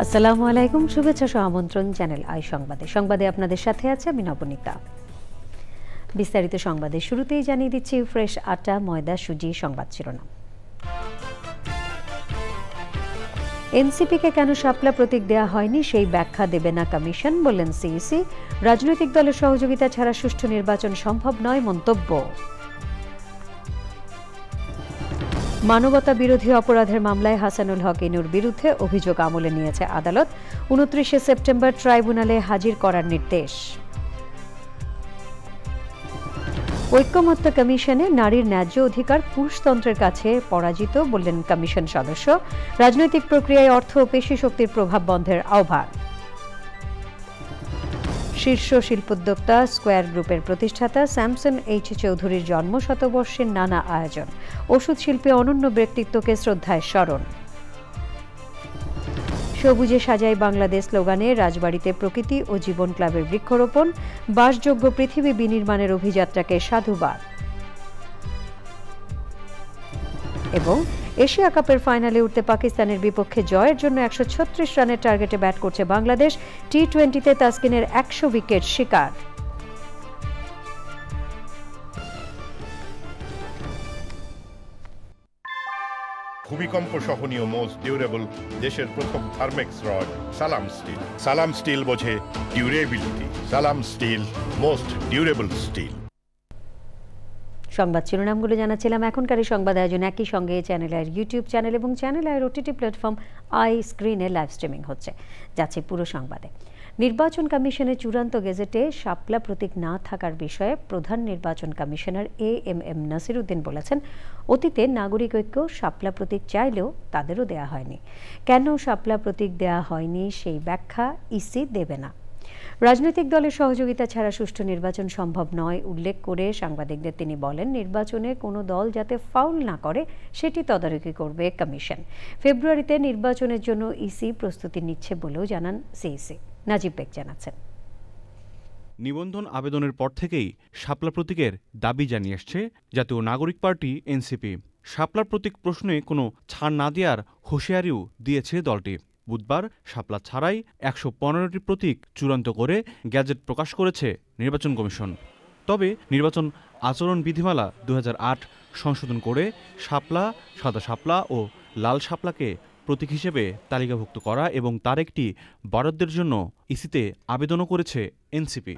আসসালামু আলাইকুম, শুভেচ্ছা সহ আমন্ত্রণ চ্যানেল আই সংবাদে আপনাদের সাথে আছে আমি নবনীতা। বিস্তারিত সংবাদের শুরুতেই জানিয়ে দিচ্ছি ফ্রেশ আটা, ময়দা, সুজি সংবাদ শিরোনাম। এনসিপিকে কেন শাপলা প্রতীক দেয়া হয়নি সেই ব্যাখ্যা দেবে না কমিশন, বললেন সিইসি। রাজনৈতিক দলের সহযোগিতা ছাড়া সুষ্ঠু নির্বাচন সম্ভব নয় মন্তব্য। মানবতা বিরোধী অপরাধের মামলায় হাসানুল হক ইনুর বিরুদ্ধে অভিযোগ আমলে নিয়েছে আদালত। ২৯ সেপ্টেম্বর ট্রাইব্যুনালে হাজির করার নির্দেশ। ঐক্যমত্য কমিশনে নারীর ন্যায্য অধিকার পুরুষতন্ত্রের কাছে পরাজিত, বললেন কমিশন সদস্য। রাজনৈতিক প্রক্রিয়ায় অর্থ ও পেশি শক্তির প্রভাব বন্ধের আহ্বান। শীর্ষ শিল্পোদ্যোক্তা স্কয়ার গ্রুপের প্রতিষ্ঠাতা স্যামসন এইচ চৌধুরীর জন্ম শতবর্ষের নানা আয়োজন। ওষুধ শিল্পে অনন্য ব্যক্তিত্বকে শ্রদ্ধায় স্মরণ। সবুজে সাজাই বাংলাদেশ স্লোগানে রাজবাড়ীতে প্রকৃতি ও জীবন ক্লাবের বৃক্ষরোপণ। বাসযোগ্য পৃথিবী বিনির্মাণের অভিযাত্রাকে সাধুবাদ। এবং এশিয়া কাপের ফাইনালে উঠতে পাকিস্তানের বিপক্ষে জয়ের জন্য ১৩৬ রানের টার্গেটে ব্যাট করছে বাংলাদেশ। টি-20তে তাসকিনের ১০০ উইকেট শিকার। ভূমিকম্প সহনীয় মোস্ট ডিউরেবল দেশের প্রথম থার্মেক্স রড সালাম স্টিল। সালাম স্টিল বোঝে ডিউরেবিলিটি। সালাম স্টিল, মোস্ট ডিউরেবল স্টিল। সংবাদ শিরোনামগুলো জানাচ্ছিলাম। এখনকার এই সংবাদ আয়োজন একই সঙ্গে চ্যানেল আইয়ের ইউটিউব চ্যানেল এবং চ্যানেল আইয়ের ওটিটি প্ল্যাটফর্ম আই স্ক্রিনে লাইভ স্ট্রিমিং হচ্ছে। যাচ্ছে পুরো সংবাদে। নির্বাচন কমিশনের চূড়ান্ত গেজেটে শাপলা প্রতীক না থাকার বিষয়ে প্রধান নির্বাচন কমিশনার এএমএম নাসির উদ্দিন বলেছেন, অতীতে নাগরিক ঐক্য শাপলা প্রতীক চাইলেও তাদেরও দেয়া হয়নি। কেন শাপলা প্রতীক দেয়া হয়নি সেই ব্যাখ্যা ইসি দেবে না। রাজনৈতিক দলের সহযোগিতা ছাড়া সুষ্ঠু নির্বাচন সম্ভব নয় উল্লেখ করে সাংবাদিকদের তিনি বলেন, নির্বাচনে কোনো দল যাতে ফাউল না করে সেটি তদারকি করবে কমিশন। ফেব্রুয়ারিতে নির্বাচনের জন্য ইসি প্রস্তুতি নিচ্ছে বলেও জানান সিইসি। নাজিব বেগ জানাচ্ছেন। নিবন্ধন আবেদনের পর থেকেই শাপলা প্রতীকের দাবি জানিয়ে আসছে জাতীয় নাগরিক পার্টি এনসিপি। শাপলা প্রতীক প্রশ্নে কোনো ছাড় না দেওয়ার হুঁশিয়ারিও দিয়েছে দলটি। বুধবার শাপলা ছাড়াই ১১৫টি প্রতীক চূড়ান্ত করে গ্যাজেট প্রকাশ করেছে নির্বাচন কমিশন। তবে নির্বাচন আচরণ বিধিমালা ২০০৮ সংশোধন করে শাপলা, সাদা শাপলা ও লাল শাপলাকে প্রতীক হিসেবে তালিকাভুক্ত করা এবং তার একটি বরাদ্দের জন্য ইসিতে আবেদনও করেছে এনসিপি।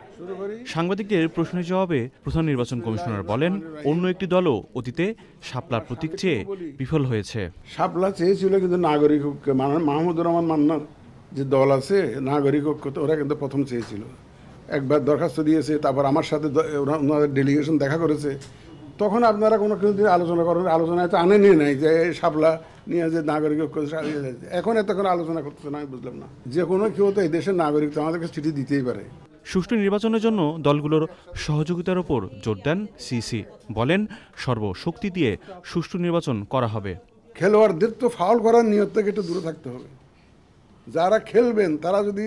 সাংবাদিকদের প্রশ্নের জবাবে প্রধান নির্বাচন কমিশনার বলেন, অন্য একটি দলও অতীতে শাপলার প্রতীক চেয়ে বিফল হয়েছে। শাপলা চেয়েছিল কিন্তু নাগরিক ঐক্য, মাহমুদুর রহমান মান্নার যে দল আছে নাগরিক ঐক্য, ওরা কিন্তু প্রথম চেয়েছিল। একবার দরখাস্ত দিয়েছে, তারপর আমার সাথে ওনাদের ডেলিগেশন দেখা করেছে। তখন আপনারা কোনো কিছু আলোচনা করেন, আলোচনায় তো আনেনি নাই যে শাপলা নিয়ে যে নাগরিক ঐক্য। এখন এতক্ষণ আলোচনা করতেছে না, আমি বুঝলাম না। যে কোনো কেউ তো এই দেশের নাগরিক, তো আমাদেরকে চিঠি দিতেই পারে। সুষ্ঠু নির্বাচনের জন্য দলগুলোর সহযোগিতার ওপর জোর দেন সিইসি। বলেন, সর্বশক্তি দিয়ে সুষ্ঠু নির্বাচন করা হবে। খেলোয়াড়দের তো ফাউল করার নিয়ত থেকে একটু দূরে থাকতে হবে। যারা খেলবেন তারা যদি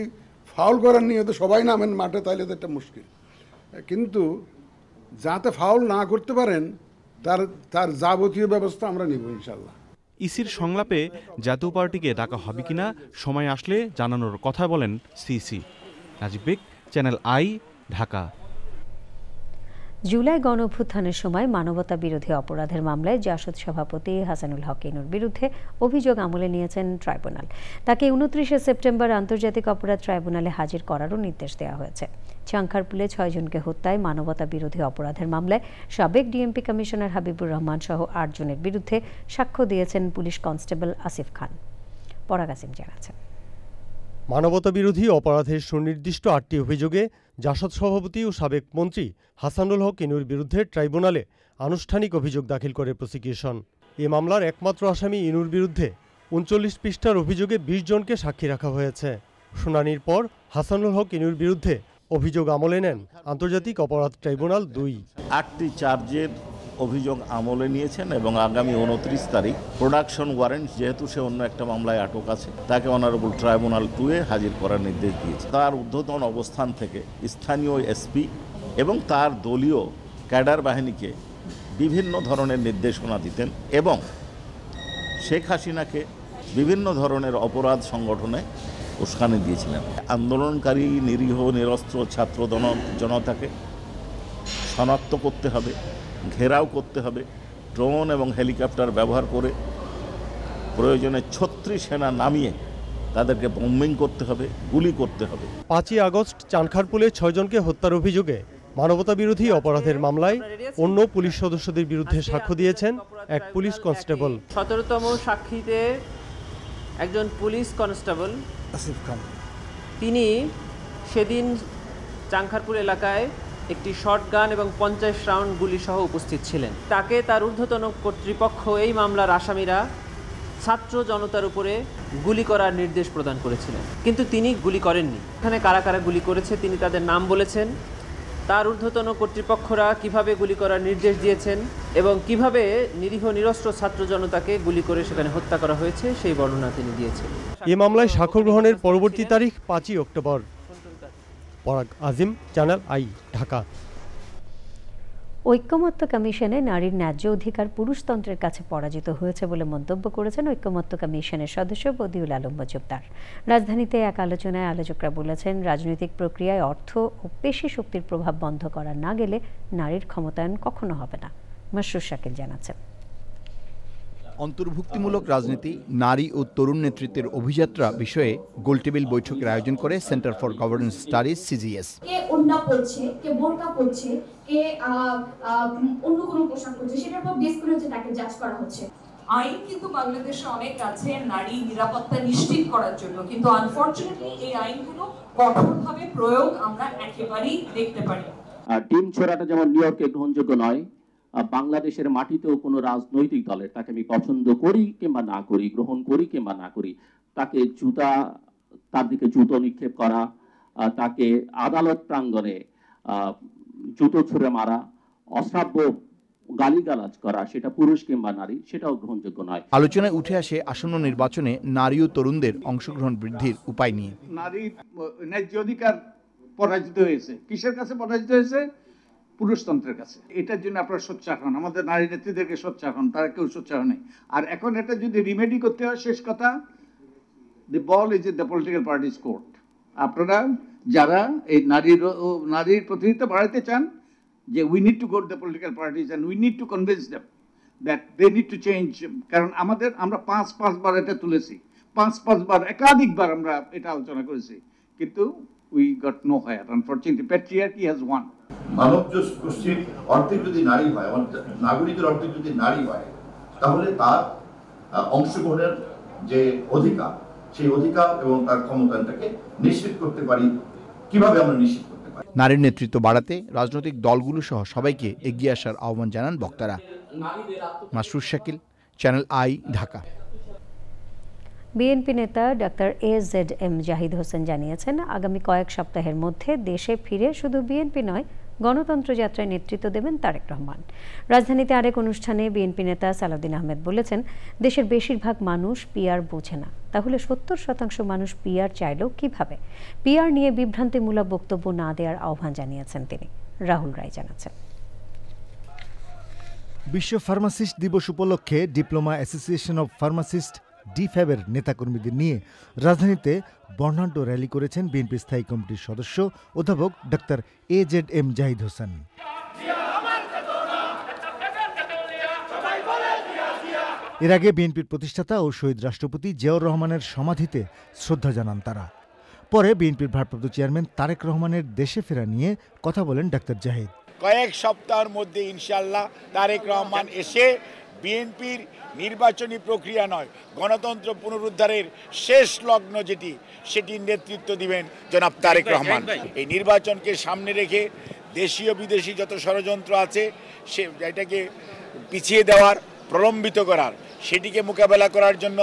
ফাউল করার নিয়তে সবাই নামেন মাঠে, তাহলে তো একটা মুশকিল। কিন্তু যাতে ফাউল না করতে পারেন তার যাবতীয় ব্যবস্থা আমরা নিব ইনশাল্লাহ। ইসির সংলাপে জাতীয় পার্টিকে ডাকা হবে কিনা সময় আসলে জানানোর কথা বলেন CEC. Najib Beg, channel I, Dhaka. জুলাই গণঅভ্যুত্থানের সময় মানবতা বিরোধী অপরাধের মামলায় জাসদ সভাপতি হাসানুল হক ইনুর বিরুদ্ধে অভিযোগ আমলে নিয়েছেন ট্রাইব্যুনাল। তাকে ২৯ সেপ্টেম্বর আন্তর্জাতিক অপরাধ ট্রাইব্যুনালে হাজির করারও নির্দেশ দেওয়া হয়েছে। চাংখারপুলে ৬ জনকে হত্যায় মানবতা বিরোধী অপরাধের মামলায় সাবেক ডিএমপি কমিশনার হাবিবুর রহমান সহ ৮ জনের বিরুদ্ধে সাক্ষ্য দিয়েছেন পুলিশ কনস্টেবল আসিফ খান। পরাগাসিম জানাচ্ছেন। মানবতা বিরোধী অপরাধের সুনির্দিষ্ট ৮টি অভিযোগে জাসদ সভাপতি ও সাবেক মন্ত্রী হাসানুল হক ইনুর বিরুদ্ধে ট্রাইব্যুনালে আনুষ্ঠানিক অভিযোগ দাখিল করে প্রসিকিউশন। এ মামলার একমাত্র আসামি ইনুর বিরুদ্ধে ৩৯ পৃষ্ঠার অভিযোগে ২০ জনকে সাক্ষী রাখা হয়েছে। শুনানির পর হাসানুল হক ইনুর বিরুদ্ধে অভিযোগ আমলে নেন আন্তর্জাতিক অপরাধ ট্রাইব্যুনাল ২। ৮টি চার্জের অভিযোগ আমলে নিয়েছেন এবং আগামী ২৯ তারিখ প্রোডাকশন ওয়ারেন্ট, যেহেতু সে অন্য একটা মামলায় আটক আছে, তাকে অনারেবল ট্রাইব্যুনাল 2-এ হাজির করার নির্দেশ দিয়েছে। তার ঊর্ধ্বতন অবস্থান থেকে স্থানীয় এসপি এবং তার দলীয় ক্যাডার বাহিনীকে বিভিন্ন ধরনের নির্দেশনা দিতেন এবং শেখ হাসিনাকে বিভিন্ন ধরনের অপরাধ সংগঠনে উস্কানি দিয়েছিলেন। আন্দোলনকারী নিরীহ নিরস্ত্র ছাত্র জনতাকে শনাক্ত করতে হবে, ঘেরাও করতে হবে, ড্রোন এবং হেলিকপ্টার ব্যবহার করে প্রয়োজনে ৩৬ সেনা নামিয়ে তাদেরকে বম্বিং করতে হবে, গুলি করতে হবে। ৫ই আগস্ট চানখারপুলে ৬ জনকে হত্যার অভিযোগে মানবতাবিরোধী অপরাধের মামলায় অন্য পুলিশ সদস্যদের বিরুদ্ধে সাক্ষ্য দিয়েছেন এক পুলিশ কনস্টেবল। ১৭তম সাক্ষীতে একজন পুলিশ কনস্টেবল আসিফ খান, তিনি সেদিন চাংখারপুর এলাকায় একটি শটগান এবং ৫০ রাউন্ড গুলি সহ উপস্থিত ছিলেন। তাকে তার ঊর্ধ্বতন কর্তৃপক্ষ এই মামলার আসামিরা ছাত্র জনতার উপরে গুলি করার নির্দেশ প্রদান করেছিলেন, কিন্তু তিনি গুলি করেননি। এখানে কারা কারা গুলি করেছে তিনি তাদের নাম বলেছেন, তার ঊর্ধ্বতন কর্তৃপক্ষরা কিভাবে গুলি করার নির্দেশ দিয়েছেন এবং কিভাবে নিরীহ নিরস্ত্র ছাত্র জনতাকে গুলি করে সেখানে হত্যা করা হয়েছে সেই বর্ণনা তিনি দিয়েছেন। এ মামলায় সাক্ষ্য গ্রহণের পরবর্তী তারিখ ৫ই অক্টোবর। পরাগ আজিম, চ্যানেল আই, ঢাকা। ঐক্যমত্য কমিশনে নারীর ন্যায্য অধিকার পুরুষতন্ত্রের কাছে পরাজিত হয়েছে বলে মন্তব্য করেছেন ঐক্যমত্য কমিশনের সদস্য বদিউল আলম মজুমদার। রাজধানীতে এক আলোচনায় আলোচকরা বলেছেন, রাজনৈতিক প্রক্রিয়ায় অর্থ ও পেশি শক্তির প্রভাব বন্ধ করা না গেলে নারীর ক্ষমতায়ন কখনো হবে না। মাসরুর শাকিল জানাচ্ছেন। অন্তর্ভুক্তিমূলক রাজনীতি, নারী ও তরুণ নেতৃত্বের অভিযাত্রা বিষয়ে গোলটেবিল বৈঠকের আয়োজন করে centre for governance studies CGS. কে ওড়না পরছে, কে বোরকা পরছে, কে অন্য কোনো পোশাক পরছে, সেটার উপর বেস করে হচ্ছে তাকে জাজ করা হচ্ছে। আইন কিন্তু বাংলাদেশে অনেক আছে নারী নিরাপত্তা নিশ্চিত করার জন্য, কিন্তু আনফরচুনেটলি এই আইনগুলো কঠোরভাবে প্রয়োগ আমরা একেবারেই দেখতে পারি। ডিম ছোড়াটা যেমন নিউ ইয়র্কে গ্রহণযোগ্য নয়, বাংলাদেশের মাটিতেও কোনো রাজনৈতিক দলের তাকে আমি পছন্দ করি কিংবা না করি, গ্রহণ করি কিংবা না করি, তাকে তার দিকে জুতো নিক্ষেপ করা, তাকে আদালত প্রাঙ্গণে জুতো ছুঁড়ে মারা, অশ্রাব্য গালিগালাজ করা, সেটা পুরুষ কিংবা নারী, সেটাও গ্রহণযোগ্য নয়। আলোচনায় উঠে আসে আসন্ন নির্বাচনে নারী ও তরুণদের অংশগ্রহণ বৃদ্ধির উপায় নিয়ে। নারীর ন্যায্য অধিকার পরাজিত হয়েছে। কিসের কাছে পরাজিত হয়েছে? পুরুষতন্ত্রের কাছে। এটার জন্য আপনারা সোচ্চার হন, আমাদের নারী নেত্রীদেরকে সোচ্চার হন, তারা কেউ সোচ্চার নেই। আর এখন এটা যদি রিমেডি করতে হয়, শেষ কথা, the ball is in the political parties court. আপনারা যারা এই নারীর প্রতিনিধিত্ব বাড়াতে চান, যে we need to go to the political parties and we need to convince them that they need to change. কারণ আমরা পাঁচবার এটা তুলেছি, পাঁচবার একাধিকবার আমরা এটা আলোচনা করেছি, কিন্তু we got nowhere. Unfortunately, patriarchy has won. মানব গোষ্ঠীর অর্ধেক যদি নারী হয়, নাগরিকের অর্ধেক যদি নারী হয়, তাহলে তার অংশগ্রহণের যে অধিকার, সেই অধিকার এবং তার ক্ষমতাটাকে নিশ্চিত করতে পারি। কিভাবে আমরা নিশ্চিত করতে পারি? নারীর নেতৃত্ব বাড়াতে রাজনৈতিক দলগুলো সহ সবাইকে এগিয়ে আসার আহ্বান জানান বক্তারা। Masrur Shakil, channel I, Dhaka. BNP নেতা ডাক্তার AZM জাহিদ হোসেন জানিয়েছেন, আগামী কয়েক সপ্তাহের মধ্যে দেশে ফিরে শুধু বিএনপি নয়, গণতন্ত্র যাত্রায় নেতৃত্ব দেবেন তারেক রহমান। রাজধানীতে আরেক অনুষ্ঠানে বিএনপি নেতা সালাউদ্দিন আহমেদ বলেছেন, দেশের বেশিরভাগ মানুষ পিআর বোঝে না, তাহলে 70% মানুষ পিআর চাইলেও কিভাবে? পিআর নিয়ে বিভ্রান্তিমূলক বক্তব্য না দেওয়ার আহ্বান জানিয়েছেন তিনি। রাহুল রায় জানাচ্ছেন। বিশ্ব ফার্মাসিস্ট দিবস উপলক্ষে ডিপ্লোমা অ্যাসোসিয়েশন অব ফার্মাসিস্ট ডিফ্যাবের নেতাকর্মীদের নিয়ে রাজধানীতে বর্ণাঢ্য র্যালি করেছেন বিএনপি স্থায়ী কমিটির সদস্য অধ্যাপক ডাক্তার AZM জাহিদ হোসেন। এর আগে বিএনপির প্রতিষ্ঠাতা ও শহীদ রাষ্ট্রপতি জিয়াউর রহমানের সমাধিতে শ্রদ্ধা জানান তারা। পরে বিএনপির ভারপ্রাপ্ত চেয়ারম্যান তারেক রহমানের দেশে ফেরা নিয়ে কথা বলেন ডাক্তার জাহিদ। কয়েক সপ্তাহের মধ্যে ইনশাআল্লাহ তারেক রহমান এসে বিএনপির নির্বাচনী প্রক্রিয়া নয়, গণতন্ত্র পুনরুদ্ধারের শেষ লগ্ন সেটির নেতৃত্ব দিবেন জনাব তারেক রহমান। এই নির্বাচনকে সামনে রেখে দেশীয় বিদেশি যত ষড়যন্ত্র আছে এটাকে পিছিয়ে দেওয়ার, প্রলম্বিত করার, সেটিকে মোকাবেলা করার জন্য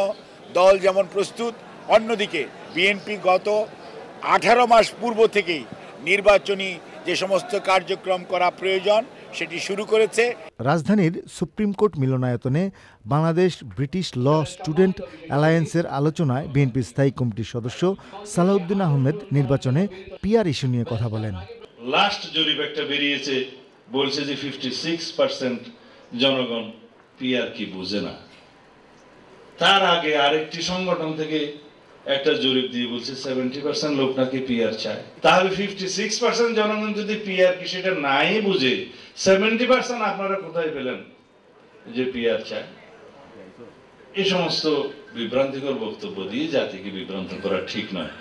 দল যেমন প্রস্তুত, অন্যদিকে বিএনপি গত 18 মাস পূর্ব থেকেই নির্বাচনী যে সমস্ত কার্যক্রম করা প্রয়োজন সেটি শুরু করেছে। রাজধানীর সুপ্রিম কোর্ট মিলনায়তনে বাংলাদেশ ব্রিটিশ ল স্টুডেন্ট অ্যালায়েন্সের আলোচনায় বিএনপি স্থায়ী কমিটির সদস্য সালাউদ্দিন আহমেদ নির্বাচনে পিআর ইস্যু নিয়ে কথা বলেন। লাস্ট জরিপ একটা বেরিয়েছে, বলছে যে 56% জনগণ পিআর কি বুঝে না। তার আগে আরেকটি সংগঠন থেকে একটা জরিপ দিয়ে বলছে 70% লোক নাকি পিআর চায়। তাহলে 56% জনগণ যদি পিআর কি সেটা নাই বুঝে 70% আপনারা কোথায় পেলেন যে পিআর চায়? এই সমস্ত বিভ্রান্তিকর বক্তব্য দিয়ে জাতিকে বিভ্রান্ত করা ঠিক নয়।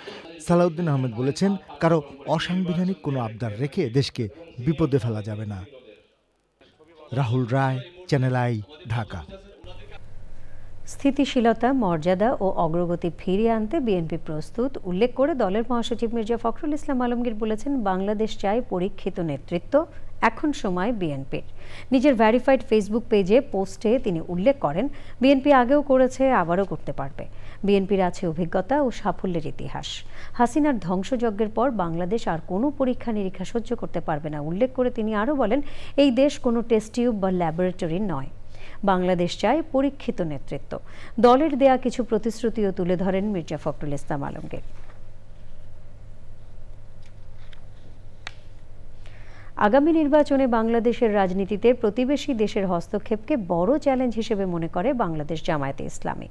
সালাউদ্দিন আহমেদ বলেছেন, কারো অসাংবিধানিক কোনো আবদার রেখে দেশকে বিপদে ফেলা যাবে না। রাহুল রায়, চ্যানেল আই, ঢাকা। স্থিতিশীলতা, মর্যাদা ও অগ্রগতি ফিরিয়ে আনতে বিএনপি প্রস্তুত উল্লেখ করে দলের মহাসচিব মির্জা ফখরুল ইসলাম আলমগীর বলেছেন, বাংলাদেশ চায় পরীক্ষিত নেতৃত্ব, এখন সময় বিএনপির। নিজের ভেরিফাইড ফেসবুক পেজে পোস্টে তিনি উল্লেখ করেন, বিএনপি আগেও করেছে, আবারও করতে পারবে। বিএনপির আছে অভিজ্ঞতা ও সাফল্যের ইতিহাস। হাসিনার ধ্বংসযজ্ঞের পর বাংলাদেশ আর কোনো পরীক্ষা নিরীক্ষা সহ্য করতে পারবে না উল্লেখ করে তিনি আরও বলেন, এই দেশ কোনো টেস্ট টিউব বা ল্যাবরেটরি নয়। বাংলাদেশ চায় পরীক্ষিত নেতৃত্ব। দলের দেয়া কিছু প্রতিশ্রুতিও তুলে ধরেন মির্জা ফখরুল ইসলাম আলমগীর। আগামী নির্বাচনে বাংলাদেশের রাজনীতিতে প্রতিবেশী দেশের হস্তক্ষেপকে বড় চ্যালেঞ্জ হিসেবে মনে করে বাংলাদেশ জামায়াতে ইসলামী।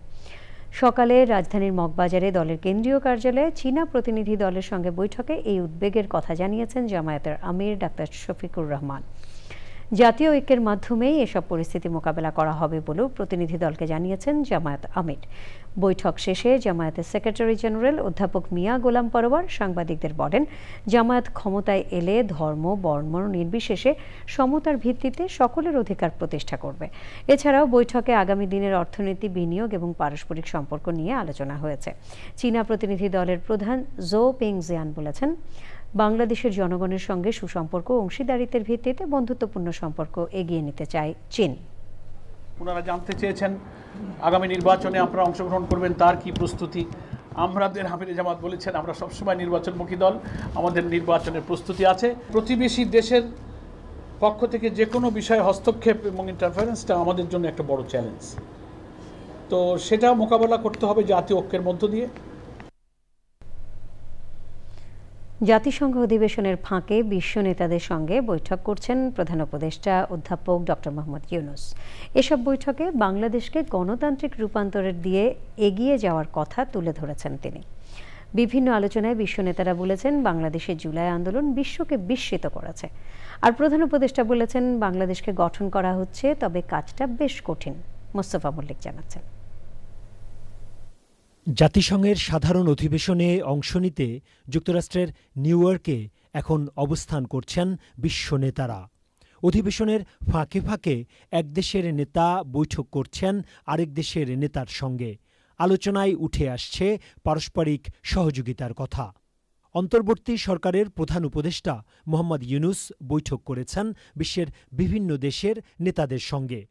সকালে রাজধানীর মগবাজারে দলের কেন্দ্রীয় কার্যালয়ে চীনা প্রতিনিধি দলের সঙ্গে বৈঠকে এই উদ্বেগের কথা জানিয়েছেন জামায়াতের আমির ডাক্তার শফিকুর রহমান। জাতীয় ঐক্যের মাধ্যমেই এসব পরিস্থিতি মোকাবেলা করা হবে বলেও প্রতিনিধি দলকে জানিয়েছেন জামায়াত আমির। বৈঠক শেষে জামায়াতের সেক্রেটারি জেনারেল অধ্যাপক মিয়া গোলাম পরোয়ার সাংবাদিকদের বলেন, জামায়াত ক্ষমতায় এলে ধর্ম, বর্ণ নির্বিশেষে সমতার ভিত্তিতে সকলের অধিকার প্রতিষ্ঠা করবে। এছাড়াও বৈঠকে আগামী দিনের অর্থনীতি, বিনিয়োগ এবং পারস্পরিক সম্পর্ক নিয়ে আলোচনা হয়েছে। চীনা প্রতিনিধি দলের প্রধান জো পিং জিয়ান বলেছেন, বাংলাদেশের জনগণের সঙ্গে সুসম্পর্ক ও অংশীদারিত্বের ভিত্তিতে বন্ধুত্বপূর্ণ সম্পর্ক এগিয়ে নিতে চায় চীন। ওনারা জানতে চেয়েছেন আগামী নির্বাচনে আপনারা অংশগ্রহণ করবেন, তার কি প্রস্তুতি। আমাদের আমিরে জামাত বলেছেন, আমরা সবসময় নির্বাচনমুখী দল, আমাদের নির্বাচনের প্রস্তুতি আছে। প্রতিবেশী দেশের পক্ষ থেকে যে কোনো বিষয়ে হস্তক্ষেপ এবং ইন্টারফারেন্সটা আমাদের জন্য একটা বড় চ্যালেঞ্জ। তো সেটা মোকাবেলা করতে হবে জাতীয় ঐক্যের মধ্য দিয়ে। জাতিসংঘ অধিবেশনের ফাঁকে বিশ্ব নেতাদের সঙ্গে বৈঠক করছেন প্রধান উপদেষ্টা অধ্যাপক ডক্টর মোহাম্মদ ইউনূস। এসব বৈঠকে বাংলাদেশকে গণতান্ত্রিক রূপান্তরের দিয়ে এগিয়ে যাওয়ার কথা তুলে ধরেছেন তিনি। বিভিন্ন আলোচনায় বিশ্ব নেতারা বলেছেন, বাংলাদেশের জুলাই আন্দোলন বিশ্বকে বিস্মিত করেছে। আর প্রধান উপদেষ্টা বলেছেন, বাংলাদেশকে গঠন করা হচ্ছে, তবে কাজটা বেশ কঠিন। মোস্তফা মল্লিক জানাচ্ছেন। জাতিসংঘের সাধারণ অধিবেশনে অংশ নিতে যুক্তরাষ্ট্রের নিউ ইয়র্কে এখন অবস্থান করছেন বিশ্ব নেতারা। অধিবেশনের ফাঁকে ফাঁকে এক দেশের নেতা বৈঠক করছেন আরেক দেশের নেতার সঙ্গে। আলোচনায় উঠে আসছে পারস্পরিক সহযোগিতার কথা। অন্তর্বর্তী সরকারের প্রধান উপদেষ্টা মোহাম্মদ ইউনূস বৈঠক করেছেন বিশ্বের বিভিন্ন দেশের নেতাদের সঙ্গে।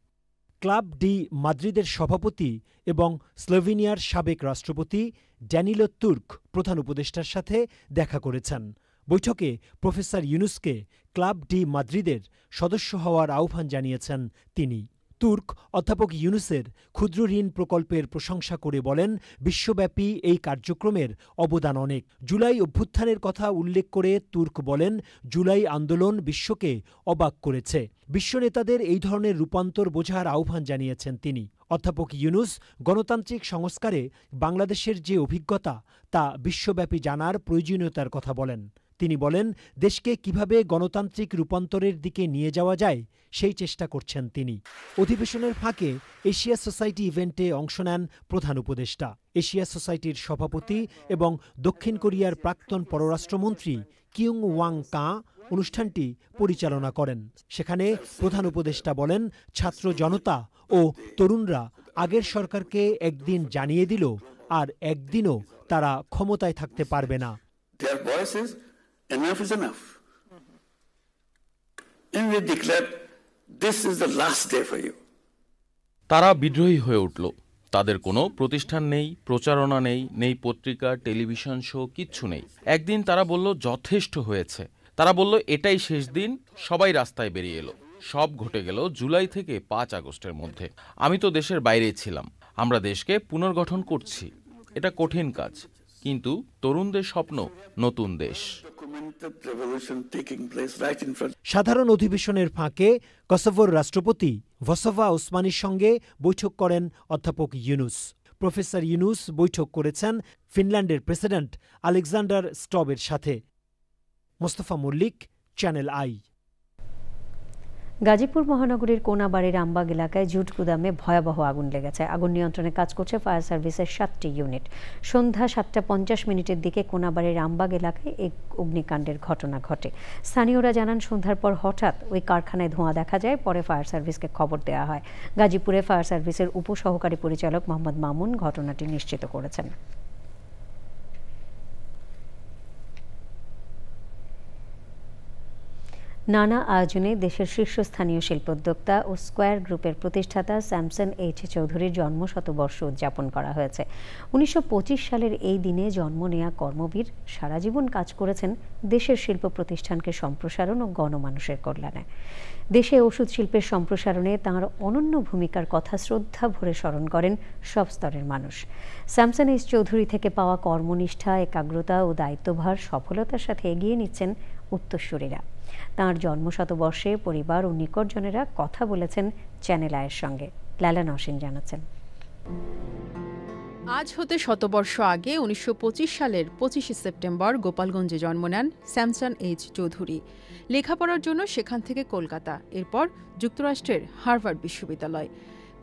ক্লাব ডি মাদ্রিদের সভাপতি এবং স্লোভেনিয়ার সাবেক রাষ্ট্রপতি ড্যানিলো তুর্ক প্রধান উপদেষ্টার সাথে দেখা করেছেন। বৈঠকে প্রফেসর ইউনূসকে ক্লাব ডি মাদ্রিদের সদস্য হওয়ার আহ্বান জানিয়েছেন তিনি। তুর্ক অধ্যাপক ইউনূসের ক্ষুদ্র ঋণ প্রকল্পের প্রশংসা করে বলেন, বিশ্বব্যাপী এই কার্যক্রমের অবদান অনেক। জুলাই অভ্যুত্থানের কথা উল্লেখ করে তুর্ক বলেন, জুলাই আন্দোলন বিশ্বকে অবাক করেছে। বিশ্ব নেতাদের এই ধরনের রূপান্তর বোঝার আহ্বান জানিয়েছেন তিনি। অধ্যাপক ইউনূস গণতান্ত্রিক সংস্কারে বাংলাদেশের যে অভিজ্ঞতা তা বিশ্বব্যাপী জানার প্রয়োজনীয়তার কথা বলেন। তিনি বলেন, দেশকে কিভাবে গণতান্ত্রিক রূপান্তরের দিকে নিয়ে যাওয়া যায় সেই চেষ্টা করছেন তিনি। অধিবেশনের ফাঁকে এশিয়া সোসাইটি ইভেন্টে অংশ নেন প্রধান উপদেষ্টা। এশিয়া সোসাইটির সভাপতি এবং দক্ষিণ কোরিয়ার প্রাক্তন পররাষ্ট্রমন্ত্রী কিউং ওয়াং কা অনুষ্ঠানটি পরিচালনা করেন। সেখানে প্রধান উপদেষ্টা বলেন, ছাত্র জনতা ও তরুণরা আগের সরকারকে একদিন জানিয়ে দিল, আর একদিনও তারা ক্ষমতায় থাকতে পারবে না। Enough is enough. And we declare this is the last day for you. তারা বিদ্রোহী হয়ে উঠল। তাদের কোনো প্রতিষ্ঠান নেই, প্রচারণা নেই, নেই পত্রিকা, টেলিভিশন শো, কিচ্ছু নেই। একদিন তারা বলল যথেষ্ট হয়েছে। তারা বলল এটাই শেষ দিন। সবাই রাস্তায় বেরিয়ে এলো। সব ঘটে গেল জুলাই থেকে 5 আগস্টের মধ্যে। আমি তো দেশের বাইরে ছিলাম। আমরা দেশকে পুনর্গঠন করছি। এটা কঠিন কাজ, কিন্তু তরুণদের স্বপ্ন নতুন দেশ। সাধারণ অধিবেশনের ফাঁকে কসোভোর রাষ্ট্রপতি ভসভা ওসমানির সঙ্গে বৈঠক করেন অধ্যাপক ইউনূস। প্রফেসর ইউনুস বৈঠক করেছেন ফিনল্যান্ডের প্রেসিডেন্ট আলেকজান্ডার স্টবের সাথে। Mostafa Mallik, channel I. গাজীপুর মহানগরীর কোনাবাড়ির আমবাগ এলাকায় জুট গুদামে ভয়াবহ আগুন লেগেছে। আগুন নিয়ন্ত্রণে কাজ করছে ফায়ার সার্ভিসের 7টি ইউনিট। সন্ধ্যা 7:50 দিকে কোনাবাড়ির আমবাগ এলাকায় এক অগ্নিকাণ্ডের ঘটনা ঘটে। স্থানীয়রা জানান, সন্ধ্যার পর হঠাৎ ওই কারখানায় ধোঁয়া দেখা যায়। পরে ফায়ার সার্ভিসকে খবর দেওয়া হয়। গাজীপুরে ফায়ার সার্ভিসের উপসহকারী পরিচালক মোহাম্মদ মামুন ঘটনাটি নিশ্চিত করেছেন। নানা আয়োজনে দেশের শীর্ষস্থানীয় শিল্পোদ্যোক্তা ও স্কয়ার গ্রুপের প্রতিষ্ঠাতা স্যামসন এইচ চৌধুরীর জন্মশতবর্ষ উদযাপন করা হয়েছে। 1925 সালের এই দিনে জন্ম নেয়া কর্মবীর সারা জীবন কাজ করেছেন দেশের শিল্প প্রতিষ্ঠানকে সম্প্রসারণ ও গণমানুষের কল্যাণে। দেশে ওষুধ শিল্পের সম্প্রসারণে তাঁর অনন্য ভূমিকার কথা শ্রদ্ধা ভরে স্মরণ করেন সব স্তরের মানুষ। স্যামসন এইচ চৌধুরী থেকে পাওয়া কর্মনিষ্ঠা, একাগ্রতা ও দায়িত্বভার সফলতার সাথে এগিয়ে নিচ্ছেন উত্তরসূরিরা। তাঁর জন্মশতবর্ষে পরিবার ও নিকটজনেরা কথা বলেছেন চ্যানেল আইয়ের সঙ্গে। লালা নওশিন জানাচ্ছেন। আজ হতে শতবর্ষ আগে 1925 সালের 25 সেপ্টেম্বর গোপালগঞ্জে জন্ম নেন স্যামসন এইচ চৌধুরী। লেখাপড়ার জন্য সেখান থেকে কলকাতা, এরপর যুক্তরাষ্ট্রের হার্ভার্ড বিশ্ববিদ্যালয়।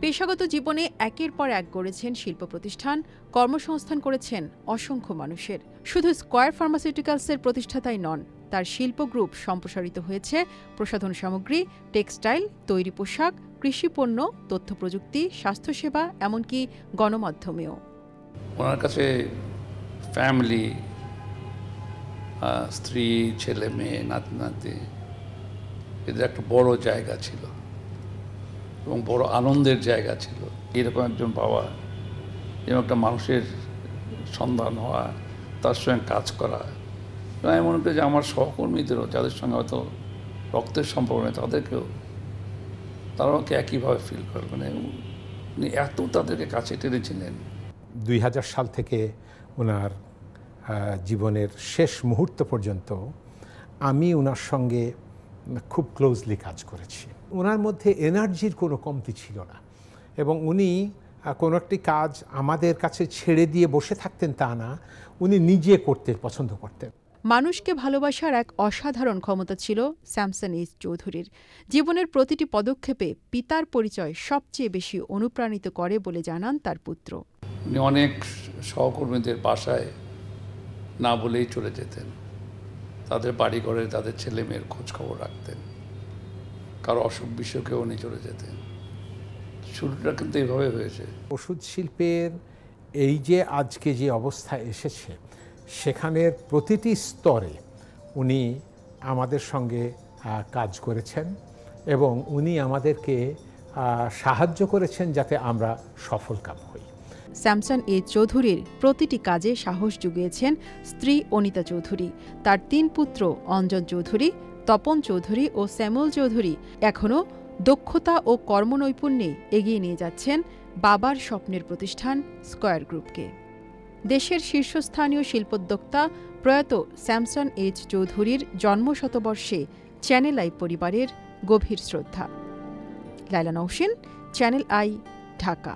পেশাগত জীবনে একের পর এক গড়েছেন শিল্প প্রতিষ্ঠান, কর্মসংস্থান করেছেন অসংখ্য মানুষের। শুধু স্কয়ার ফার্মাসিউটিক্যালসের প্রতিষ্ঠাতাই নন, তার শিল্প গ্রুপ সম্প্রসারিত হয়েছে প্রসাধন সামগ্রী, টেক্সটাইল, তৈরি পোশাক, কৃষিপণ্য, তথ্য প্রযুক্তি, স্বাস্থ্যসেবা, এমনকি গণমাধ্যমেও। ওনার কাছে ফ্যামিলি, স্ত্রী, ছেলে মেয়ে, নাতি নাতি, এদের একটা বড় জায়গা ছিল এবং বড় আনন্দের জায়গা ছিল। এরকম একজন পাওয়া, যেমন একটা মানুষের সন্ধান হওয়া, তার সঙ্গে কাজ করা। আমি মনে করি যে আমার সহকর্মীদেরও, যাদের সঙ্গে হয়তো রক্তের সম্পর্ক নেই, তাদেরকেও তারা আমাকে একইভাবে ফিল করে। মানে উনি এত তাদেরকে কাছে টেনেছিলেন। 2000 সাল থেকে ওনার জীবনের শেষ মুহূর্ত পর্যন্ত আমি ওনার সঙ্গে খুব ক্লোজলি কাজ করেছি। ওনার মধ্যে এনার্জির কোনো কমতি ছিল না এবং উনি কোনো একটি কাজ আমাদের কাছে ছেড়ে দিয়ে বসে থাকতেন তা না, উনি নিজে করতে পছন্দ করতেন। মানুষকে ভালোবাসার এক অসাধারণ ক্ষমতা ছিল স্যামসন এইচ চৌধুরীর। জীবনের প্রতিটি পদক্ষেপে পিতার পরিচয় সবচেয়ে বেশি অনুপ্রাণিত করে বলে জানান তার পুত্র। উনি অনেক সহকর্মীদের বাসায় না বলেই চলে যেতেন, তাদের বাড়িঘরে তাদের ছেলে মেয়ের খোঁজ খবর রাখতেন, কারো অসুখ বিসুখেও উনি চলে যেতেন। শুরুটা কিন্তু এইভাবে হয়েছে। ওষুধ শিল্পের এই যে আজকে যে অবস্থায় এসেছে, সেখানের প্রতিটি স্তরে উনি আমাদের সঙ্গে কাজ করেছেন এবং উনি আমাদেরকে সাহায্য করেছেন যাতে আমরা সফলকাম হই। স্যামসন এইচ চৌধুরীর প্রতিটি কাজে সাহস জুগিয়েছেন স্ত্রী অনিতা চৌধুরী। তার 3 পুত্র অঞ্জন চৌধুরী, তপন চৌধুরী ও শ্যামল চৌধুরী এখনও দক্ষতা ও কর্মনৈপুণ্যে এগিয়ে নিয়ে যাচ্ছেন বাবার স্বপ্নের প্রতিষ্ঠান স্কয়ার গ্রুপকে। দেশের শীর্ষস্থানীয় শিল্পোদ্যোক্তা প্রয়াত স্যামসন এইচ চৌধুরীর জন্মশতবর্ষে চ্যানেল আই পরিবারের গভীর শ্রদ্ধা। লাইলা নওশিন, চ্যানেল আই, ঢাকা।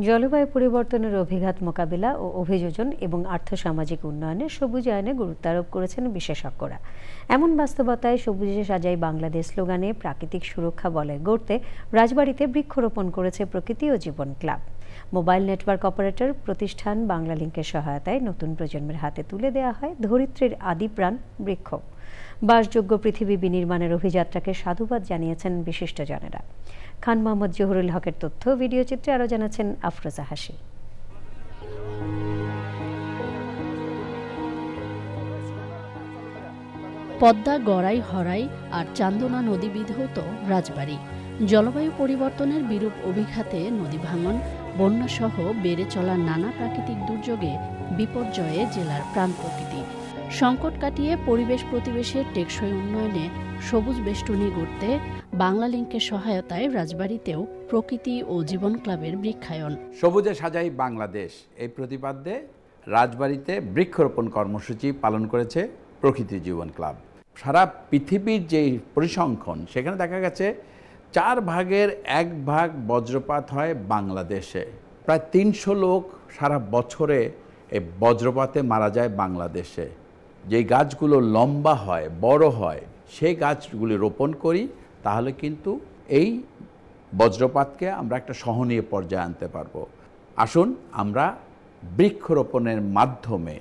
জলবায়ু পরিবর্তনের অভিঘাত মোকাবিলা ও অভিযোজন এবং আর্থসামাজিক উন্নয়নে সবুজায়নে গুরুত্ব আরোপ করেছেন বিশেষজ্ঞরা। এমন বাস্তবতায় সবুজে সাজাই বাংলাদেশ স্লোগানে প্রাকৃতিক সুরক্ষা বলয় গড়তে রাজবাড়ীতে বৃক্ষরোপণ করেছে প্রকৃতি ও জীবন ক্লাব। মোবাইল নেটওয়ার্ক অপারেটর প্রতিষ্ঠান বাংলালিংকের সহায়তায় নতুন প্রজন্মের হাতে তুলে দেওয়া হয় ধরিত্রীর আদিপ্রাণ বৃক্ষ। বাসযোগ্য পৃথিবী বিনির্মাণের অভিযাত্রাকে সাধুবাদ জানিয়েছেন বিশিষ্টজনেরা। খান মোহাম্মদ জহুরুল হকের তথ্য, ভিডিও চিত্রে আরও জানাচ্ছেন আফরোজা হাসি। পদ্মা, গড়াই, হরাই আর চান্দনা নদী বিধৌত রাজবাড়ী। জলবায়ু পরিবর্তনের বিরূপ অভিঘাতে নদী ভাঙন, বন্যাসহ বেড়ে চলা নানা প্রাকৃতিক দুর্যোগে বিপর্যয়ে জেলার প্রাণ প্রকৃতি। সংকট কাটিয়ে পরিবেশ প্রতিবেশের টেকসই উন্নয়নে সবুজ বেষ্টনী গড়তে বাংলালিংকের সহায়তায় রাজবাড়ীতেও প্রকৃতি ও জীবন ক্লাবের বৃক্ষায়ন। সবুজে সাজাই বাংলাদেশ এই প্রতিপাদ্যে রাজবাড়ীতে বৃক্ষরোপণ কর্মসূচি পালন করেছে প্রকৃতি জীবন ক্লাব। সারা পৃথিবীর যে পরিসংখ্যান, সেখানে দেখা গেছে 4 ভাগের 1 ভাগ বজ্রপাত হয় বাংলাদেশে। প্রায় 300 লোক সারা বছরে এই বজ্রপাতে মারা যায় বাংলাদেশে। যেই গাছগুলো লম্বা হয়, বড় হয়, সেই গাছগুলি রোপণ করি, তাহলে কিন্তু এই বজ্রপাতকে আমরা একটা সহনীয় পর্যায়ে আনতে পারবো। আসুন আমরা বৃক্ষরোপণের মাধ্যমে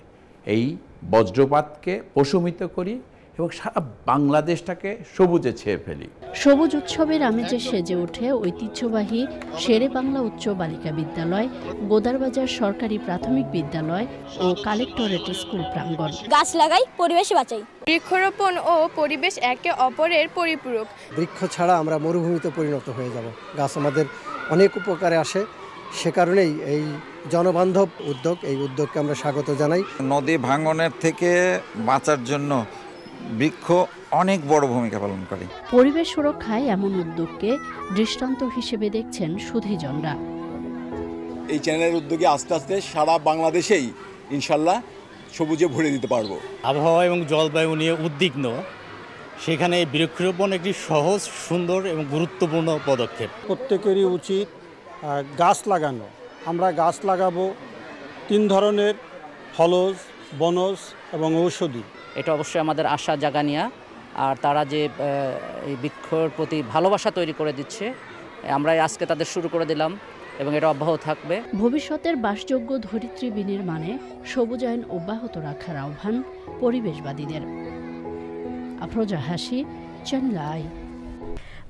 এই বজ্রপাতকে প্রশমিত করি এবং সারা বাংলাদেশটাকে সবুজে ছেয়ে ফেলি। সবুজ উৎসবের আমেজে সেজে ওঠে ঐতিহ্যবাহী শেরে বাংলা উচ্চ বালিকা বিদ্যালয়, গোদারবাজার সরকারি প্রাথমিক বিদ্যালয় ও কালেক্টরেট স্কুল প্রাঙ্গণ। গাছ লাগাই, পরিবেশ বাঁচাই। বৃক্ষরোপণ ও পরিবেশ একে অপরের পরিপূরক। বৃক্ষ ছাড়া আমরা মরুভূমিতে পরিণত হয়ে যাব। গাছ আমাদের অনেক উপকারে আসে, সে কারণেই এই জনবান্ধব উদ্যোগ, এই উদ্যোগকে আমরা স্বাগত জানাই। নদী ভাঙনের থেকে বাঁচার জন্য বৃক্ষ অনেক বড় ভূমিকা পালন করে। পরিবেশ সুরক্ষায় এমন উদ্যোগকে দৃষ্টান্ত হিসেবে দেখছেন সুধীজনরা। এই চ্যানেলের উদ্যোগে আস্তে আস্তে সারা বাংলাদেশেই ইনশাল্লাহ সবুজে ভরে দিতে পারবো। আবহাওয়া এবং জলবায়ু নিয়ে উদ্বিগ্ন, সেখানে বৃক্ষরোপণ একটি সহজ, সুন্দর এবং গুরুত্বপূর্ণ পদক্ষেপ। প্রত্যেকেরই উচিত গাছ লাগানো। আমরা গাছ লাগাবো 3 ধরনের: ফলজ, বনজ এবং ঔষধি। এটা অবশ্যই আমাদের আশা জাগানিয়া, আর তারা যে এই বৃক্ষর প্রতি ভালোবাসা তৈরি করে দিচ্ছে, আমরা আজকে তাদের শুরু করে দিলাম এবং এটা অব্যাহত থাকবে। ভবিষ্যতের বাসযোগ্য ধরিত্রী বিনির্মাণে সবুজায়ন অব্যাহত রাখার আহ্বান পরিবেশবাদীদের। আফরোজা হাসি, চ্যানেল আই।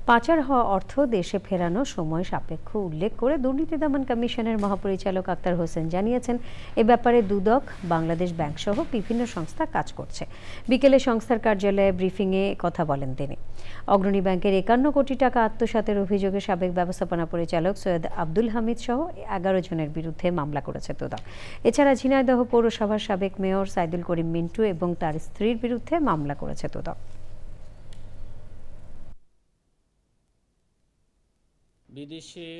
পাচার হওয়া অর্থ দেশে ফেরানো সময় সাপেক্ষ উল্লেখ করে দুর্নীতি দমন কমিশনের মহাপরিচালক আক্তার হোসেন জানিয়েছেন, এ ব্যাপারে দুদক, বাংলাদেশ ব্যাংক সহ বিভিন্ন সংস্থা কাজ করছে। বিকেলে সংস্থার কার্যালয়ে ব্রিফিংয়ে কথা বলেন তিনি। অগ্রণী ব্যাংকের 51 কোটি টাকা আত্মসাতের অভিযোগে সাবেক ব্যবস্থাপনা পরিচালক সৈয়দ আব্দুল হামিদ সহ 11 জনের বিরুদ্ধে মামলা করেছে দুদক। এছাড়া ঝিনাইদহ পৌরসভার সাবেক মেয়র সাইদুল করিম মিন্টু এবং তার স্ত্রীর বিরুদ্ধে মামলা করেছে দুদক। বিদেশে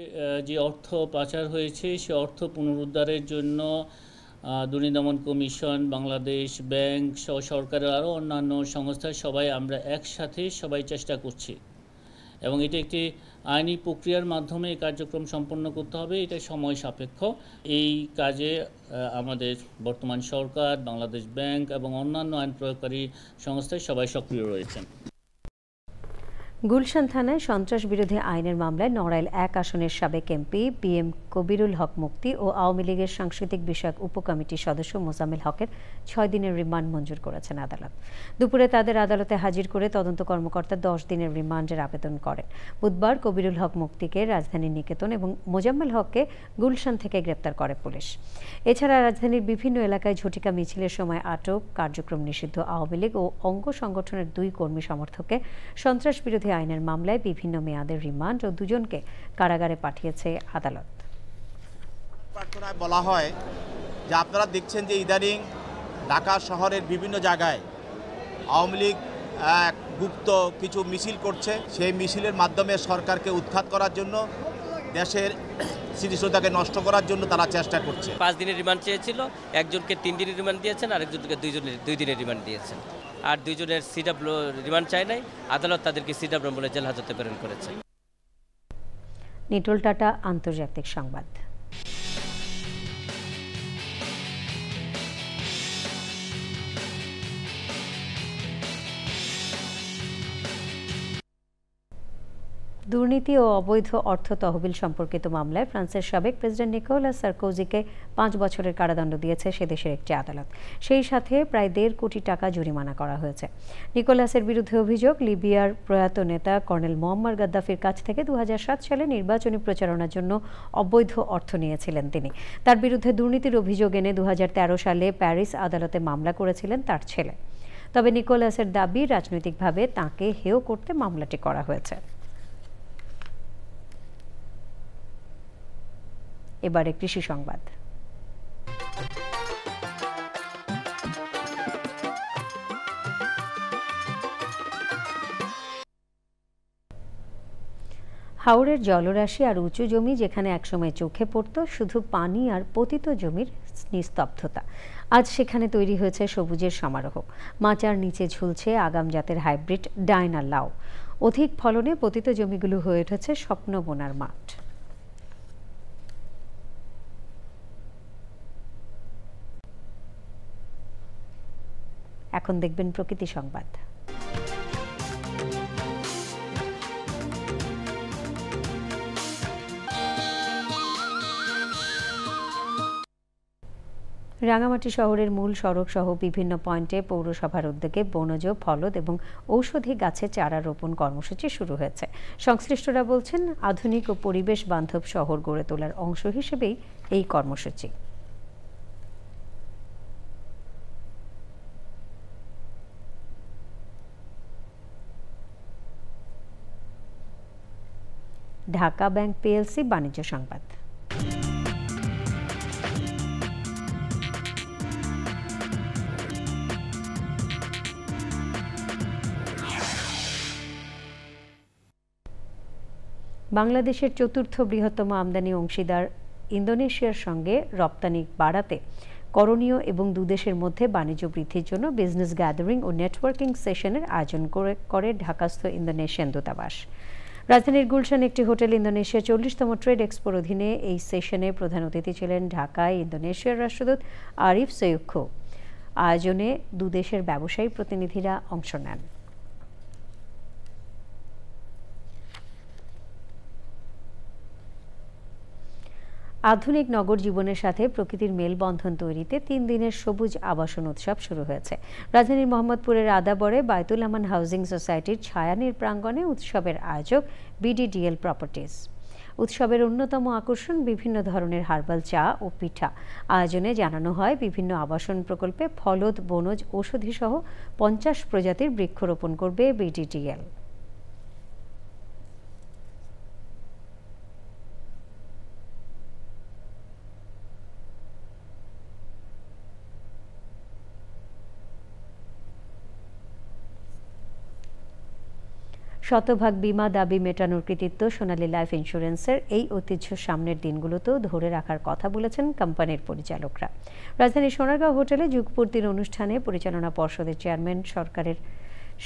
যে অর্থ পাচার হয়েছে সে অর্থ পুনরুদ্ধারের জন্য দুর্নীতি দমন কমিশন, বাংলাদেশ ব্যাংক সহ সরকারের আরও অন্যান্য সংস্থা সবাই আমরা একসাথে সবাই চেষ্টা করছি এবং এটা একটি আইনি প্রক্রিয়ার মাধ্যমে এই কার্যক্রম সম্পন্ন করতে হবে। এটা সময় সাপেক্ষ। এই কাজে আমাদের বর্তমান সরকার, বাংলাদেশ ব্যাংক এবং অন্যান্য আইন প্রয়োগকারী সংস্থায় সবাই সক্রিয় রয়েছেন। গুলশান থানায় সন্ত্রাস বিরোধী আইনের মামলায় নড়াইল 1 আসনের সাবেক এমপি PM কবিরুল হক মুক্তি ও আওয়ামী লীগের সাংস্কৃতিক বিষয়ক উপকমিটির সদস্য মোজাম্মেল হকের 6 দিনের রিমান্ড মঞ্জুর করেছেন আদালত। দুপুরে তাদের আদালতে হাজির করে তদন্ত কর্মকর্তা 10 দিনের রিমান্ডের আবেদন করেন। বুধবার কবিরুল হক মুক্তিকে রাজধানীর নিকেতন এবং মোজাম্মেল হককে গুলশান থেকে গ্রেপ্তার করে পুলিশ। এছাড়া রাজধানীর বিভিন্ন এলাকায় ঝটিকা মিছিলের সময় আটক, কার্যক্রম নিষিদ্ধ আওয়ামী লীগ ও অঙ্গ সংগঠনের 2 কর্মী সমর্থককে সন্ত্রাস বিরোধী আইনের মামলায় বিভিন্ন মেয়াদের রিমান্ড ও 2 জনকে কারাগারে পাঠিয়েছে আদালত। প্রার্থনায় বলা হয় যে আপনারা দেখছেন যে ইদানিং ঢাকা শহরের বিভিন্ন জায়গায় আওয়ামী লীগ গুপ্ত কিছু মিছিল করছে। সেই মিছিলের মাধ্যমে সরকারকে উৎখাত করার জন্য, দেশের স্মৃতিশ্রদ্ধাকে নষ্ট করার জন্য তারা চেষ্টা করছে। 5 দিনের রিমান্ড চেয়েছিল, একজনকে 3 দিনের রিমান্ড দিয়েছেন, আরেকজনকে 2 দিনের রিমান্ড দিয়েছেন। আর 2 জনের সিডব্লিউ রিমান্ড চায় নাই, আদালত তাদেরকে সিডব্লিউ বলে জেল হাজতে প্রেরণ করেছে। নিটোল টাটা, আন্তর্জাতিক সংবাদ। দুর্নীতি ও অবৈধ অর্থ তহবিল সম্পর্কিত মামলায় ফ্রান্সের সাবেক প্রেসিডেন্ট নিকোলাস সারকোজিকে 5 বছরের কারাদণ্ড দিয়েছে সে দেশের একটি আদালত। সেই সাথে প্রায় 1.5 কোটি টাকা জরিমানা করা হয়েছে। নিকোলাসের বিরুদ্ধে অভিযোগ, লিবিয়ার প্রয়াত নেতা কর্নেল মোয়াম্মার গাদ্দাফির কাছ থেকে 2007 সালে নির্বাচনী প্রচারণার জন্য অবৈধ অর্থ নিয়েছিলেন তিনি। তার বিরুদ্ধে দুর্নীতির অভিযোগ এনে 2013 সালে প্যারিস আদালতে মামলা করেছিলেন তার ছেলে। তবে নিকোলাসের দাবি, রাজনৈতিকভাবে তাঁকে হেয় করতে মামলাটি করা হয়েছে। এবারে কৃষি সংবাদ। হাওরের জলরাশি আর উঁচু জমি যেখানে একসময় চোখে পড়ত শুধু পানি আর পতিত জমির নিস্তব্ধতা, আজ সেখানে তৈরি হয়েছে সবুজের সমারোহ। মাচার নিচে ঝুলছে আগাম জাতের হাইব্রিড ডায়না লাউ। অধিক ফলনে পতিত জমিগুলো হয়ে উঠেছে স্বপ্ন বোনার মাঠ। এখন দেখবেন প্রকৃতি সংবাদ। রাঙামাটি শহরের মূল সড়ক সহ বিভিন্ন পয়েন্টে পৌরসভার উদ্যোগে বনজ, ফলদ এবং ঔষধি গাছে চারা রোপণ কর্মসূচি শুরু হয়েছে। সংশ্লিষ্টরা বলছেন, আধুনিক ও পরিবেশ বান্ধব শহর গড়ে তোলার অংশ হিসেবেই এই কর্মসূচি। ঢাকা ব্যাংক পিএলসি বাণিজ্য সংবাদ। বাংলাদেশের চতুর্থ বৃহত্তম আমদানি অংশীদার ইন্দোনেশিয়ার সঙ্গে রপ্তানি বাড়াতে করণীয় এবং দুদেশের মধ্যে বাণিজ্য বৃদ্ধির জন্য বিজনেস গ্যাদারিং ও নেটওয়ার্কিং সেশনের আয়োজন করে ঢাকাস্থ ইন্দোনেশিয়ান দূতাবাস। রাজধানীর গুলশান একটি হোটেল ইন্দোনেশিয়া 40তম ট্রেড এক্সপোর অধীনে এই সেশনে প্রধান অতিথি ছিলেন ঢাকায় ইন্দোনেশিয়ার রাষ্ট্রদূত আরিফ সৈয়ুখো। আয়োজনে দুদেশের ব্যবসায়ী প্রতিনিধিরা অংশ নেন। আধুনিক নগর জীবনের সাথে প্রকৃতির মেলবন্ধন তৈরিতে 3 দিনের সবুজ আবাসন উৎসব শুরু হয়েছে। রাজধানীর মোহাম্মদপুরের আদাবরে বায়তুল আমান হাউজিং সোসাইটির ছায়ানীর প্রাঙ্গণে উৎসবের আয়োজক বিডিডিএল প্রপার্টিজ। উৎসবের অন্যতম আকর্ষণ বিভিন্ন ধরনের হার্বাল চা ও পিঠা। আয়োজনে জানানো হয়, বিভিন্ন আবাসন প্রকল্পে ফলদ, বনজ, ঔষধি সহ 50 প্রজাতির বৃক্ষরোপণ করবে বিডিডিএল। শতভাগ বীমা দাবি মেটানোর কৃতিত্ব সোনালী লাইফ ইন্স্যুরেন্সের। এই ঐতিহ্য সামনের দিনগুলোতেও ধরে রাখার কথা বলেছেন কোম্পানির পরিচালকরা। রাজধানীর সোনারগাঁও হোটেলে যুগপূর্তির অনুষ্ঠানে পরিচালনা পর্ষদের চেয়ারম্যান সরকারের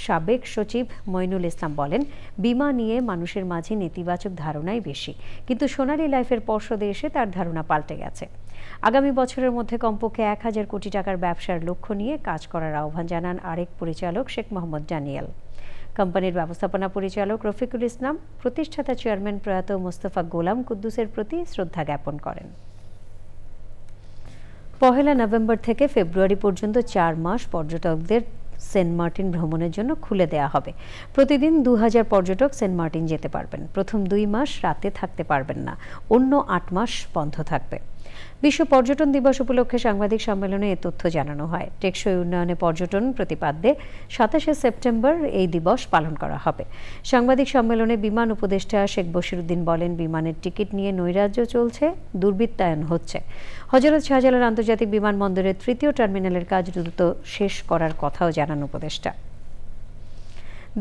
সাবেক সচিব মইনুল ইসলাম বলেন, বীমা নিয়ে মানুষের মাঝে নেতিবাচক ধারণাই বেশি, কিন্তু সোনালী লাইফের পর্ষদে এসে তার ধারণা পাল্টে গেছে। আগামী বছরের মধ্যে কমপক্ষে 1000 কোটি টাকার ব্যবসার লক্ষ্য নিয়ে কাজ করার আহ্বান জানান আরেক পরিচালক শেখ মোহাম্মদ ডানিয়েল। কোম্পানির ব্যবস্থাপনা পরিচালক রফিকুল ইসলাম প্রতিষ্ঠাতা চেয়ারম্যান প্রয়াত মোস্তফা গোলাম কুদ্দুসের প্রতি শ্রদ্ধা জ্ঞাপন করেন। 1 নভেম্বর থেকে ফেব্রুয়ারি পর্যন্ত 4 মাস পর্যটকদের সেন্ট মার্টিন ভ্রমণের জন্য খুলে দেয়া হবে। প্রতিদিন 2000 পর্যটক সেন্ট মার্টিন যেতে পারবেন। প্রথম 2 মাস রাতে থাকতে পারবেন না, অন্য 8 মাস বন্ধ থাকবে। বিশ্ব পর্যটন দিবস উপলক্ষে সাংবাদিক সম্মেলনে এ তথ্য জানানো হয়। টেকসই উন্নয়নে পর্যটন প্রতিপাদ্যে 27 সেপ্টেম্বর এই দিবস পালন করা হবে। সাংবাদিক সম্মেলনে বিমান উপদেষ্টা শেখ বশিরউদ্দিন বলেন, বিমানের টিকিট নিয়ে নৈরাজ্য চলছে, দুর্বৃত্তায়ন হচ্ছে। হযরত শাহজালাল আন্তর্জাতিক বিমানবন্দরের 3য় টার্মিনালের কাজ দ্রুত শেষ করার কথাও জানান উপদেষ্টা।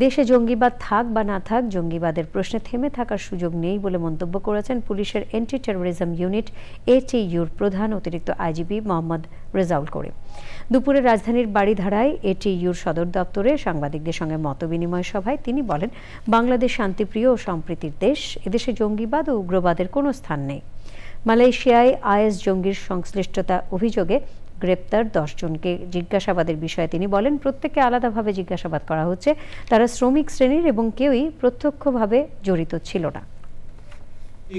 দেশে জঙ্গিবাদ থাক বা না থাক, জঙ্গিবাদের প্রশ্নে থেমে থাকার সুযোগ নেই বলে মন্তব্য করেছেন পুলিশের অ্যান্টি টেরোরিজম ইউনিট এটিইউর প্রধান অতিরিক্ত আইজিপি মোহাম্মদ রেজাউল করিম। দুপুরে রাজধানীর বাড়িধারায় এটিইউর সদর দপ্তরে সাংবাদিকদের সঙ্গে মতবিনিময় সভায় তিনি বলেন, বাংলাদেশ শান্তিপ্রিয় ও সম্প্রীতির দেশ, এদেশে জঙ্গিবাদ ও উগ্রবাদের কোনো স্থান নেই। মালয়েশিয়ায় আইএস জঙ্গির সংশ্লিষ্টতা অভিযোগে গ্রেপ্তার 10 জনকে জিজ্ঞাসাবাদের বিষয়ে তিনি বলেন, প্রত্যেককে আলাদাভাবে জিজ্ঞাসাবাদ করা হচ্ছে। তারা শ্রমিক শ্রেণীর এবং কেউই প্রত্যক্ষভাবে জড়িত ছিল না।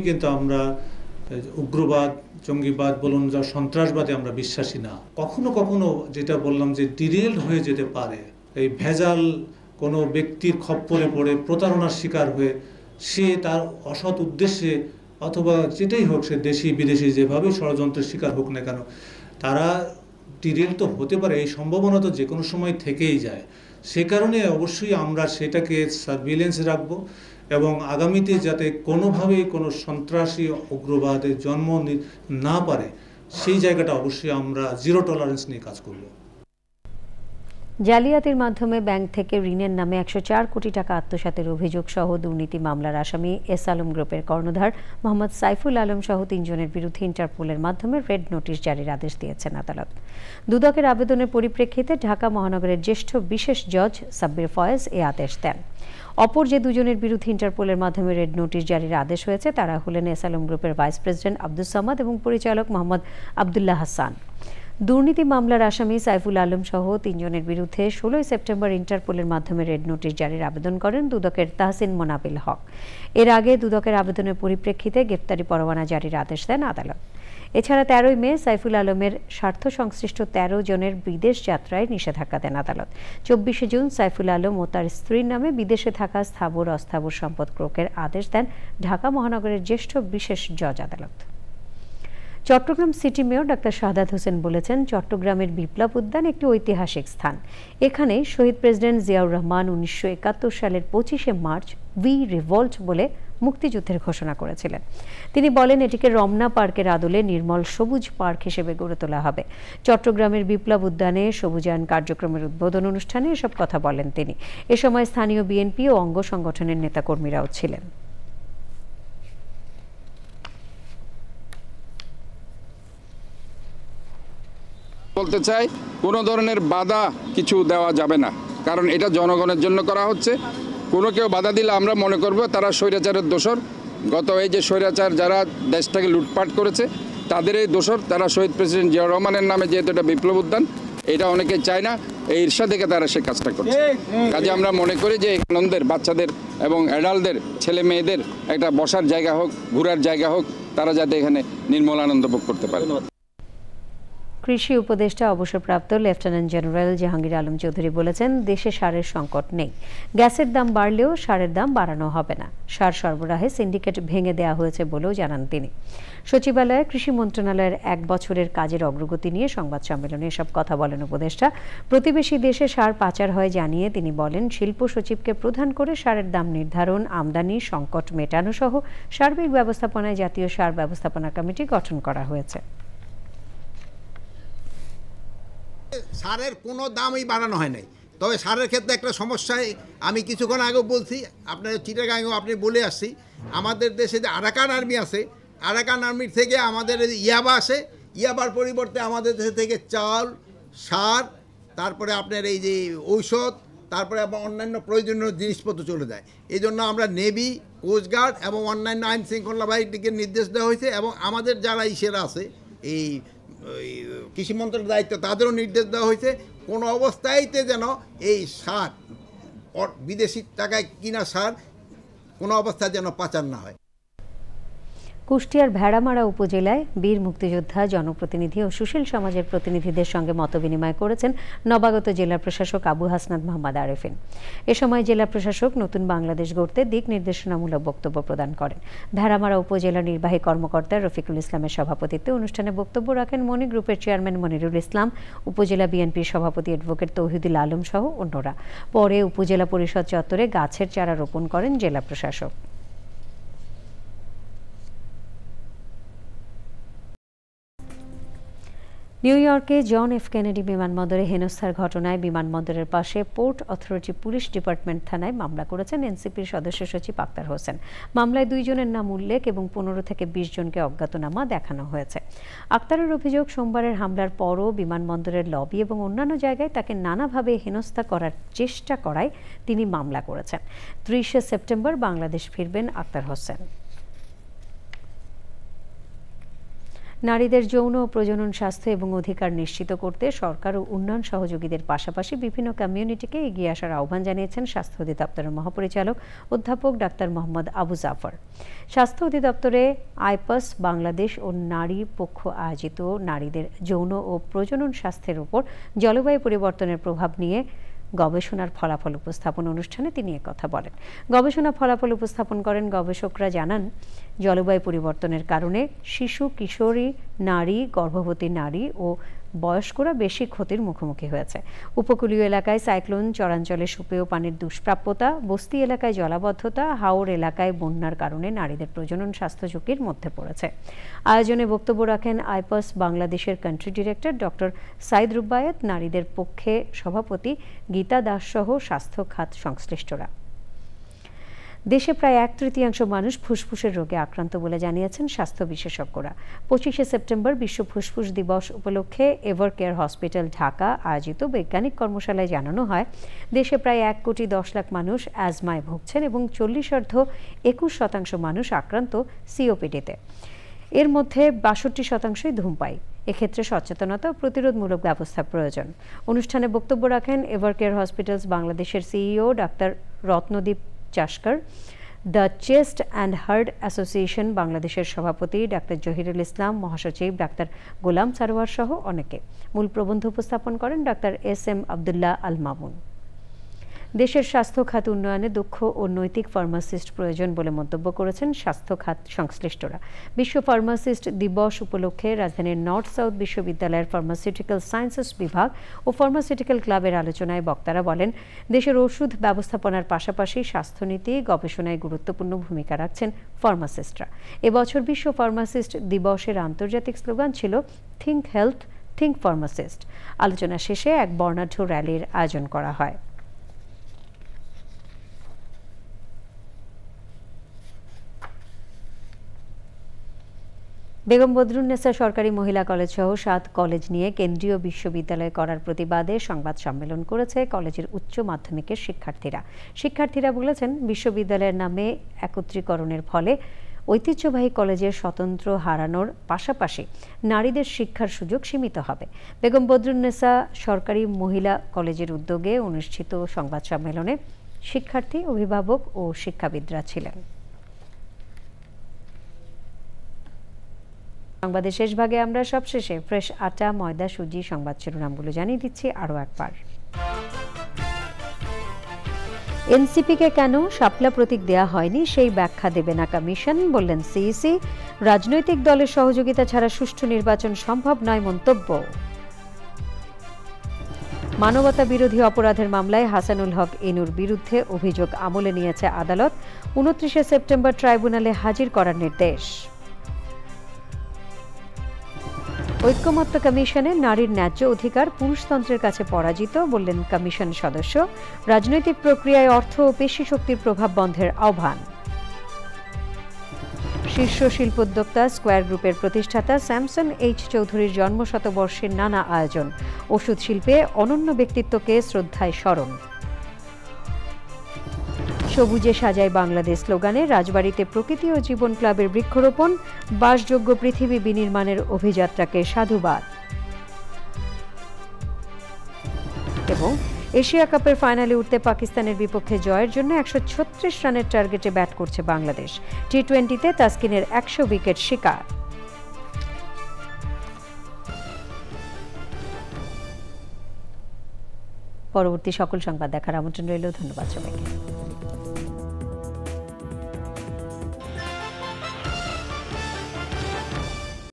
কিন্তু আমরা উগ্রবাদ, জঙ্গিবাদ বলুন, যা সন্ত্রাসবাদে আমরা বিশ্বাসী না। কখনো কখনো যেটা বললাম যে ডিরেল হয়ে যেতে পারে, এই ভেজাল কোনো ব্যক্তির খপ্পরে পড়ে প্রতারণার শিকার হয়ে সে তার অসৎ উদ্দেশ্যে অথবা যেটাই হোক, সে দেশি বিদেশি যেভাবে ষড়যন্ত্রের শিকার হোক না কেন, তারা ডিরেল তো হতে পারে, এই সম্ভাবনা তো যে কোনো সময় থেকেই যায়। সে কারণে অবশ্যই আমরা সেটাকে সার্ভিলেন্সে রাখব এবং আগামীতে যাতে কোনোভাবেই কোনো সন্ত্রাসী উগ্রবাদের জন্ম না পারে, সেই জায়গাটা অবশ্যই আমরা জিরো টলারেন্স নিয়ে কাজ করব। জালিয়াতির মাধ্যমে ব্যাংক থেকে ঋণের নামে 104 কোটি টাকা আত্মসাতের অভিযোগ সহ দুর্নীতি মামলার আসামি এস আলম গ্রুপের কর্ণধার মোহাম্মদ সাইফুল আলম সহ 3 জনের বিরুদ্ধে ইন্টারপোলের মাধ্যমে রেড নোটিশ জারির আদেশ দিয়েছেন আদালত। দুদকের আবেদনের পরিপ্রেক্ষিতে ঢাকা মহানগরের জ্যেষ্ঠ বিশেষ জজ সাব্বির ফয়েজ এ আদেশ দেন। অপর যে 2 জনের বিরুদ্ধে ইন্টারপোলের মাধ্যমে রেড নোটিশ জারির আদেশ হয়েছে তারা হলেন এস আলম গ্রুপের ভাইস প্রেসিডেন্ট আব্দুস সামাদ এবং পরিচালক মোহাম্মদ আবদুল্লাহ হাসান। দুর্নীতি মামলার আসামি সাইফুল আলম সহ 3 জনের বিরুদ্ধে 16 সেপ্টেম্বর ইন্টারপোলের মাধ্যমে রেড নোটিশ জারির আবেদন করেন দুদকের তাহসিন মোনাবিল হক। এর আগে দুদকের আবেদনের পরিপ্রেক্ষিতে গ্রেপ্তারি পরোয়ানা জারির আদেশ দেন আদালত। এছাড়া 13 মে সাইফুল আলমের স্বার্থ সংশ্লিষ্ট 13 জনের বিদেশ যাত্রায় নিষেধাজ্ঞা দেন আদালত। 24 জুন সাইফুল আলম ও তার স্ত্রীর নামে বিদেশে থাকা স্থাবর অস্থাবর সম্পদ ক্রয়ের আদেশ দেন ঢাকা মহানগরের জ্যেষ্ঠ বিশেষ জজ আদালত। Chittagong city mayor doctor Shahadat Hossain বলেছেন, চট্টগ্রামের বিপ্লব উদ্যান একটি ঐতিহাসিক স্থান। এখানে শহীদ প্রেসিডেন্ট জিয়াউর রহমান 1971 সালের 25শে মার্চ উই রিভল্ট বলে মুক্তিযুদ্ধের ঘোষণা করেছিলেন। তিনি বলেন, এটিকে রমনা পার্কের আদলে নির্মল সবুজ পার্ক হিসেবে গড়ে তোলা হবে। চট্টগ্রামের বিপ্লব উদ্যানে সবুজায়ন কার্যক্রমের উদ্বোধন অনুষ্ঠানে এসব কথা বলেন তিনি। এ সময় স্থানীয় বিএনপি ও অঙ্গ সংগঠনের নেতাকর্মীরাও ছিলেন। বলতে চাই, কোনো ধরনের বাধা কিছু দেওয়া যাবে না, কারণ এটা জনগণের জন্য করা হচ্ছে। কোনো কেউ বাধা দিলে আমরা মনে করব তারা স্বৈরাচারের দোসর। গত এই যে স্বৈরাচার যারা দেশটাকে লুটপাট করেছে তাদের এই দোসর। তারা শহীদ প্রেসিডেন্ট জিয়াউর রহমানের নামে যেহেতু এটা বিপ্লব উদ্যান, এটা অনেকে চায় না, এই ঈর্ষা থেকে তারা সে কাজটা করছে। কাজে আমরা মনে করি যে আনন্দের বাচ্চাদের এবং অ্যাডাল্টদের ছেলে মেয়েদের একটা বসার জায়গা হোক, ঘোরার জায়গা হোক, তারা যাতে এখানে নির্মল আনন্দ ভোগ করতে পারে। কৃষি উপদেষ্টা অবসরপ্রাপ্ত লেফটেন্যান্ট জেনারেল জাহাঙ্গীর আলম চৌধুরী বলেছেন, দেশে সারের সংকট নেই। গ্যাসের দাম বাড়লেও সারের দাম বাড়ানো হবে না। সার সরবরাহে সিন্ডিকেট ভেঙে দেওয়া হয়েছে বলেও জানান তিনি। সচিবালয়ে কৃষি মন্ত্রণালয়ের 1 বছরের কাজের অগ্রগতি নিয়ে সংবাদ সম্মেলনে এসব কথা বলেন উপদেষ্টা। প্রতিবেশী দেশে সার পাচার হয় জানিয়ে তিনি বলেন, শিল্প সচিবকে প্রধান করে সারের দাম নির্ধারণ, আমদানি সংকট মেটানো সহ সার্বিক ব্যবস্থাপনায় জাতীয় সার ব্যবস্থাপনা কমিটি গঠন করা হয়েছে। সারের কোনো দামই বাড়ানো হয় নাই, তবে সারের ক্ষেত্রে একটা সমস্যায় আমি কিছুক্ষণ আগেও বলছি, আপনার চিটাগাংয়েও আপনি বলে আসছি, আমাদের দেশে যে আরাকান আর্মি আছে, আরাকান আর্মির থেকে আমাদের ইয়াবা আসে, ইয়াবার পরিবর্তে আমাদের দেশে থেকে চাল, সার, তারপরে আপনার এই যে ঔষধ, তারপরে অন্যান্য প্রয়োজনীয় জিনিসপত্র চলে যায়। এই জন্য আমরা নেভি, কোস্টগার্ড এবং অন্যান্য আইন শৃঙ্খলা বাহিনীকে নির্দেশ দেওয়া হয়েছে, এবং আমাদের যারা ইসেরা আছে এই কৃষি মন্ত্রণালয়ের দায়িত্ব, তাদেরও নির্দেশ দেওয়া হয়েছে কোনো অবস্থায়তে যেন এই সার, বিদেশি টাকায় কিনা সার, কোনো অবস্থায় যেন পাচার না হয়। কুষ্টিয়ার ভেড়ামারা উপজেলায় বীর মুক্তিযোদ্ধা, জনপ্রতিনিধি ও সুশীল সমাজের প্রতিনিধিদের সঙ্গে মতবিনিময় করেছেন নবাগত জেলা প্রশাসক আবু হাসনাত মোহাম্মদ আরেফিন। এ সময় জেলা প্রশাসক নতুন বাংলাদেশ গড়তে দিক নির্দেশনামূলক বক্তব্য প্রদান করেন। ভেড়ামারা উপজেলা নির্বাহী কর্মকর্তা রফিকুল ইসলামের সভাপতিত্বে অনুষ্ঠানে বক্তব্য রাখেন মনি গ্রুপের চেয়ারম্যান মনিরুল ইসলাম, উপজেলা বিএনপির সভাপতি অ্যাডভোকেট তৌহিদুল আলম সহ অন্যরা। পরে উপজেলা পরিষদ চত্বরে গাছের চারা রোপণ করেন জেলা প্রশাসক। নিউ ইয়র্কে জন এফ কেনেডি বিমানবন্দরে হেনস্থার ঘটনায় বিমানবন্দরের পাশে পোর্ট অথরিটি পুলিশ ডিপার্টমেন্ট থানায় মামলা করেছেন এনসিপির সদস্য সচিব আক্তার হোসেন। মামলায় 2 জনের নাম উল্লেখ এবং 15 থেকে 20 জনকে অজ্ঞাতনামা দেখানো হয়েছে। আক্তারের অভিযোগ, সোমবারের হামলার পরও বিমানবন্দরের লবি এবং অন্যান্য জায়গায় তাকে নানাভাবে হেনস্থা করার চেষ্টা করায় তিনি মামলা করেছেন। 30 সেপ্টেম্বর বাংলাদেশ ফিরবেন আক্তার হোসেন। নারীদের যৌন ও প্রজনন স্বাস্থ্য এবং অধিকার নিশ্চিত করতে সরকার ও উন্নয়ন সহযোগীদের পাশাপাশি বিভিন্ন কমিউনিটিকে এগিয়ে আসার আহ্বান জানিয়েছেন স্বাস্থ্য অধিদপ্তরের মহাপরিচালক অধ্যাপক ডাক্তার মোহাম্মদ আবু জাফর। স্বাস্থ্য অধিদপ্তরে আইপাস বাংলাদেশ ও নারী পক্ষ আয়োজিত নারীদের যৌন ও প্রজনন স্বাস্থ্যের উপর জলবায়ু পরিবর্তনের প্রভাব নিয়ে গবেষণার ফলাফল উপস্থাপন অনুষ্ঠানে তিনি একথা বলেন। গবেষণা ফলাফল উপস্থাপন করেন গবেষকরা। জানান, জলবায়ু পরিবর্তনের কারণে শিশু, কিশোরী, নারী, গর্ভবতী নারী ও বয়স্করা বেশি ক্ষতির মুখোমুখি হয়েছে। উপকূলীয় এলাকায় সাইক্লোন, চরাঞ্চলে সুপেয় পানির দুষ্প্রাপ্যতা, বস্তি এলাকায় জলাবদ্ধতা, হাওর এলাকায় বন্যার কারণে নারীদের প্রজনন স্বাস্থ্য ঝুঁকির মধ্যে পড়েছে। আয়োজনে বক্তব্য রাখেন আইপাস বাংলাদেশের country director doctor Saeed Rubayet, নারীদের পক্ষে সভাপতি গীতা দাস সহ স্বাস্থ্য খাত সংশ্লিষ্টরা। দেশে প্রায় 1/3 মানুষ ফুসফুসের রোগে আক্রান্ত বলে জানিয়েছেন স্বাস্থ্য বিশেষজ্ঞরা। 25 সেপ্টেম্বর বিশ্ব ফুসফুস দিবস উপলক্ষে এভার কেয়ার হসপিটাল ঢাকা আয়োজিত বৈজ্ঞানিক কর্মশালায় জানানো হয়, দেশে প্রায় 1,10,00,000 মানুষ অ্যাজমায় ভুগছেন এবং 40-21% মানুষ আক্রান্ত সিওপিডিতে। এর মধ্যে 62% ধূমপায়ী। এক্ষেত্রে সচেতনতা ও প্রতিরোধমূলক ব্যবস্থা প্রয়োজন। অনুষ্ঠানে বক্তব্য রাখেন এভারকেয়ার হসপিটালস বাংলাদেশের সিইও ডাক্তার Ratnadeep Chaskar, the chest and heart association বাংলাদেশের সভাপতি ডাক্তার জহিরুল ইসলাম, মহাসচিব ডাক্তার গোলাম সারোয়ার সহ অনেকে। মূল প্রবন্ধ উপস্থাপন করেন ডাক্তার এস.এম. আবদুল্লাহ আল মামুন। দেশের স্বাস্থ্য খাত উন্নয়নে দক্ষ ও নৈতিক ফার্মাসিস্ট প্রয়োজন বলে মন্তব্য করেছেন স্বাস্থ্য খাত সংশ্লিষ্টরা। বিশ্ব ফার্মাসিস্ট দিবস উপলক্ষে রাজধানীর নর্থ সাউথ বিশ্ববিদ্যালয়ের ফার্মাসিউটিক্যাল সায়েন্সেস বিভাগ ও ফার্মাসিউটিক্যাল ক্লাবের আলোচনায় বক্তারা বলেন, দেশের ওষুধ ব্যবস্থাপনার পাশাপাশি স্বাস্থ্যনীতি গবেষণায় গুরুত্বপূর্ণ ভূমিকা রাখছেন ফার্মাসিস্টরা। এবছর বিশ্ব ফার্মাসিস্ট দিবসের আন্তর্জাতিক স্লোগান ছিল থিঙ্ক হেলথ, থিঙ্ক ফার্মাসিস্ট। আলোচনা শেষে এক বর্ণাঢ্য র্যালির আয়োজন করা হয়। বেগম বদরুন্নেসা সরকারি মহিলা কলেজ সহ 7 কলেজ নিয়ে কেন্দ্রীয় বিশ্ববিদ্যালয় করার প্রতিবাদে সংবাদ সম্মেলন করেছে কলেজের উচ্চ মাধ্যমিকের শিক্ষার্থীরা। শিক্ষার্থীরা বলেছেন, বিশ্ববিদ্যালয়ের নামে একত্রীকরণের ফলে ঐতিহ্যবাহী কলেজের স্বতন্ত্র হারানোর পাশাপাশি নারীদের শিক্ষার সুযোগ সীমিত হবে। বেগম বদরুন্নেসা সরকারি মহিলা কলেজের উদ্যোগে অনুষ্ঠিত সংবাদ সম্মেলনে শিক্ষার্থী, অভিভাবক ও শিক্ষাবিদরা ছিলেন। সংবাদের শেষ ভাগে আমরা সবশেষে ফ্রেশ আটা, ময়দা, সুজি সংবাদ শিরোনামগুলো জানিয়ে দিচ্ছি আরও একবার। এনসিপিকে কেন শাপলা প্রতীক দেয়া হয়নি সেই ব্যাখ্যা দেবে না কমিশন, বললেন সিইসি। রাজনৈতিক দলের সহযোগিতা ছাড়া সুষ্ঠু নির্বাচন সম্ভব নয় মন্তব্য। মানবতা বিরোধী অপরাধের মামলায় হাসানুল হক ইনুর বিরুদ্ধে অভিযোগ আমলে নিয়েছে আদালত। 29 সেপ্টেম্বর ট্রাইব্যুনালে হাজির করার নির্দেশ। ঐক্যমত্য কমিশনে নারীর ন্যায্য অধিকার পুরুষতন্ত্রের কাছে পরাজিত, বললেন কমিশন সদস্য। রাজনৈতিক প্রক্রিয়ায় অর্থ ও পেশি শক্তির প্রভাব বন্ধের আহ্বান। শীর্ষ শিল্পোদ্যোক্তা স্কয়ার গ্রুপের প্রতিষ্ঠাতা স্যামসন এইচ চৌধুরীর জন্মশতবর্ষের নানা আয়োজন। ওষুধ শিল্পে অনন্য ব্যক্তিত্বকে শ্রদ্ধায় স্মরণ। সবুজে সাজায় বাংলাদেশ স্লোগানে রাজবাড়ীতে প্রকৃতি ও জীবন ক্লাবের বৃক্ষরোপণ। বাসযোগ্য পৃথিবী বিনির্মাণের অভিযাত্রাকে সাধুবাদ। এবং এশিয়া কাপের ফাইনালে উঠতে পাকিস্তানের বিপক্ষে জয়ের জন্য 136 রানের টার্গেটে ব্যাট করছে বাংলাদেশ। টি-20তে তাসকিনের 100 উইকেট শিকার। পরবর্তী সকল সংবাদ দেখার আমন্ত্রণ রইল। ধন্যবাদ সবাইকে।